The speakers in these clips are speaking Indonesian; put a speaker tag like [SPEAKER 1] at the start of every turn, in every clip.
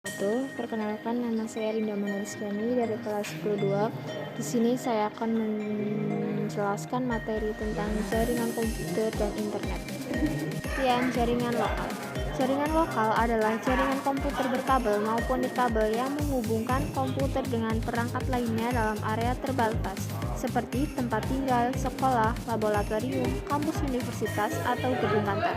[SPEAKER 1] Perkenalkan, nama saya Rinda Manariskani dari kelas 12. Di sini saya akan menjelaskan materi tentang jaringan komputer dan internet. Pengertian jaringan lokal. Jaringan lokal adalah jaringan komputer berkabel maupun nirkabel yang menghubungkan komputer dengan perangkat lainnya dalam area terbatas, seperti tempat tinggal, sekolah, laboratorium, kampus universitas, atau gedung kantor.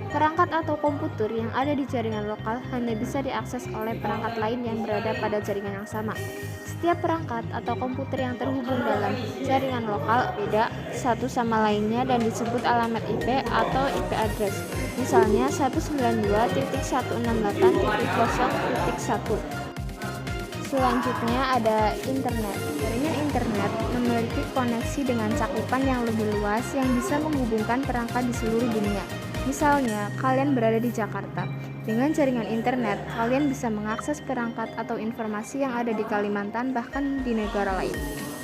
[SPEAKER 1] Perangkat atau komputer yang ada di jaringan lokal hanya bisa diakses oleh perangkat lain yang berada pada jaringan yang sama. Setiap perangkat atau komputer yang terhubung dalam jaringan lokal beda satu sama lainnya dan disebut alamat IP atau IP address. Misalnya 192.168.0.1. Selanjutnya ada internet. Jaringan internet memiliki koneksi dengan cakupan yang lebih luas yang bisa menghubungkan perangkat di seluruh dunia. Misalnya, kalian berada di Jakarta. Dengan jaringan internet, kalian bisa mengakses perangkat atau informasi yang ada di Kalimantan bahkan di negara lain.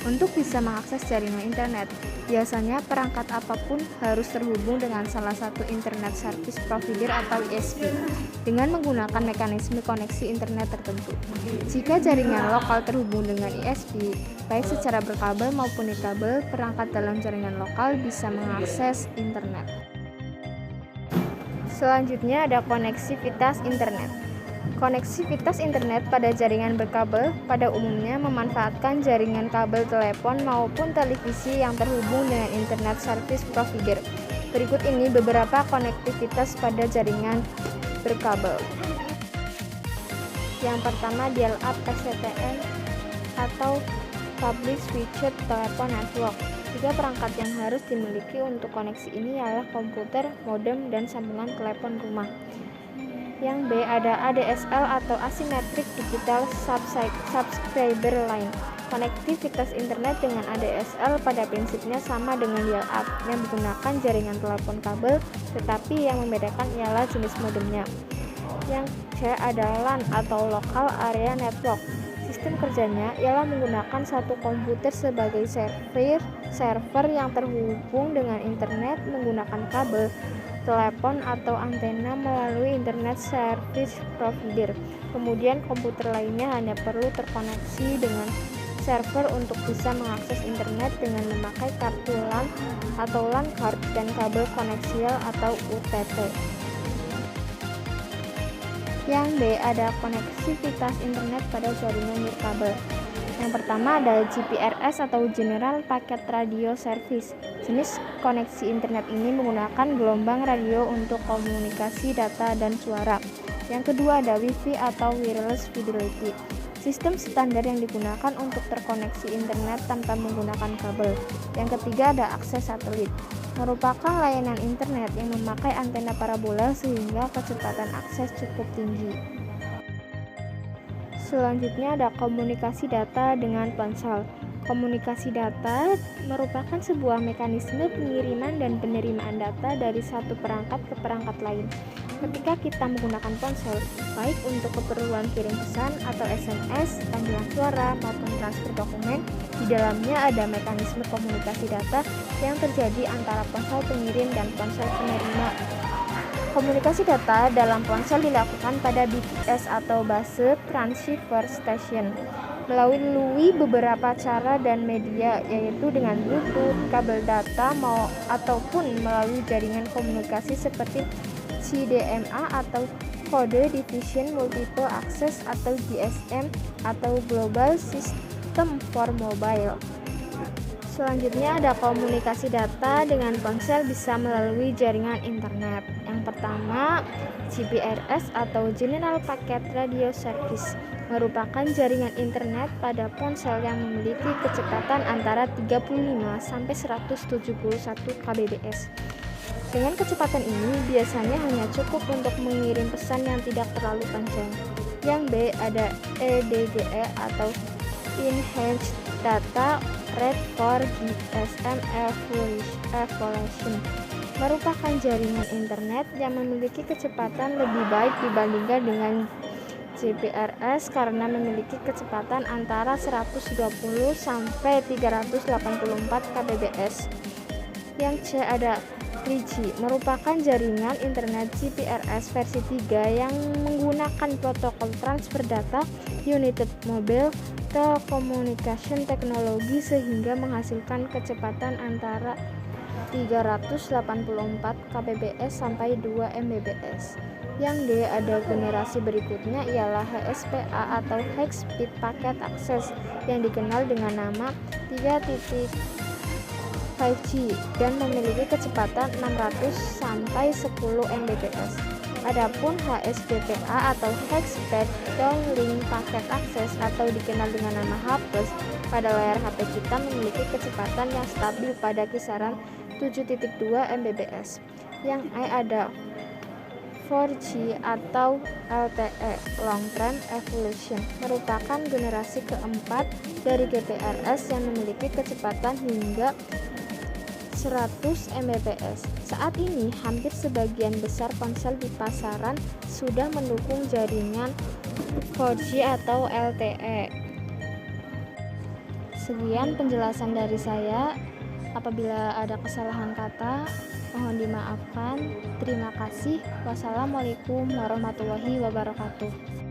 [SPEAKER 1] Untuk bisa mengakses jaringan internet, biasanya perangkat apapun harus terhubung dengan salah satu Internet Service Provider atau ISP dengan menggunakan mekanisme koneksi internet tertentu. Jika jaringan lokal terhubung dengan ISP, baik secara berkabel maupun nirkabel, perangkat dalam jaringan lokal bisa mengakses internet. Selanjutnya ada koneksivitas internet. Koneksivitas internet pada jaringan berkabel pada umumnya memanfaatkan jaringan kabel telepon maupun televisi yang terhubung dengan Internet Service Provider. Berikut ini beberapa konektivitas pada jaringan berkabel. Yang pertama, dial-up PSTN atau Public Switched Telephone Network. Tiga perangkat yang harus dimiliki untuk koneksi ini adalah komputer, modem, dan sambungan telepon rumah. Yang B ada ADSL atau Asymmetric Digital Subscriber Line. Konektivitas internet dengan ADSL pada prinsipnya sama dengan dial-up yang menggunakan jaringan telepon kabel, tetapi yang membedakan ialah jenis modemnya. Yang C ada LAN atau Local Area Network. Sistem kerjanya ialah menggunakan satu komputer sebagai server yang terhubung dengan internet menggunakan kabel, telepon atau antena melalui Internet Service Provider. Kemudian komputer lainnya hanya perlu terkoneksi dengan server untuk bisa mengakses internet dengan memakai kartu LAN atau LAN card dan kabel koneksial atau UTP. Yang B ada koneksivitas internet pada jaringan nirkabel. Yang pertama ada GPRS atau General Packet Radio Service. Jenis koneksi internet ini menggunakan gelombang radio untuk komunikasi data dan suara. Yang kedua ada Wi-Fi atau Wireless Fidelity. Sistem standar yang digunakan untuk terkoneksi internet tanpa menggunakan kabel. Yang ketiga ada akses satelit. Merupakan layanan internet yang memakai antena parabola sehingga kecepatan akses cukup tinggi. Selanjutnya ada komunikasi data dengan ponsel. Komunikasi data merupakan sebuah mekanisme pengiriman dan penerimaan data dari satu perangkat ke perangkat lain. Ketika kita menggunakan ponsel, baik untuk keperluan kirim pesan atau SMS, panggilan suara, maupun transfer dokumen, di dalamnya ada mekanisme komunikasi data yang terjadi antara ponsel pengirim dan ponsel penerima. Komunikasi data dalam ponsel dilakukan pada BTS atau Base Transceiver Station melalui beberapa cara dan media, yaitu dengan Bluetooth, kabel data, ataupun melalui jaringan komunikasi seperti CDMA atau Code Division Multiple Access atau GSM atau Global System for Mobile. Selanjutnya ada komunikasi data dengan ponsel bisa melalui jaringan internet. Yang pertama, GPRS atau General Packet Radio Service merupakan jaringan internet pada ponsel yang memiliki kecepatan antara 35 sampai 171 kbps. Dengan kecepatan ini biasanya hanya cukup untuk mengirim pesan yang tidak terlalu panjang. Yang B ada EDGE atau Enhanced Data Rate for GSM Evolution, merupakan jaringan internet yang memiliki kecepatan lebih baik dibandingkan dengan GPRS karena memiliki kecepatan antara 120 sampai 384 kbps. Yang C ada 3G merupakan jaringan internet GPRS versi 3 yang menggunakan protokol transfer data United Mobile Telecommunication Technology sehingga menghasilkan kecepatan antara 384 kbps sampai 2 mbps. Yang D, ada generasi berikutnya ialah HSPA atau High Speed Packet Access yang dikenal dengan nama 3.5G dan memiliki kecepatan 600 sampai 10 mbps. Adapun HSPPA atau High Speed Downlink Packet Access atau dikenal dengan nama H+, pada layar HP kita memiliki kecepatan yang stabil pada kisaran 7.2 mbps. Yang E, ada 4G atau LTE Long Term Evolution merupakan generasi keempat dari GPRS yang memiliki kecepatan hingga 100 mbps. Saat ini hampir sebagian besar ponsel di pasaran sudah mendukung jaringan 4G atau LTE. Sekian penjelasan dari saya. Apabila ada kesalahan kata, mohon dimaafkan. Terima kasih. Wassalamualaikum warahmatullahi wabarakatuh.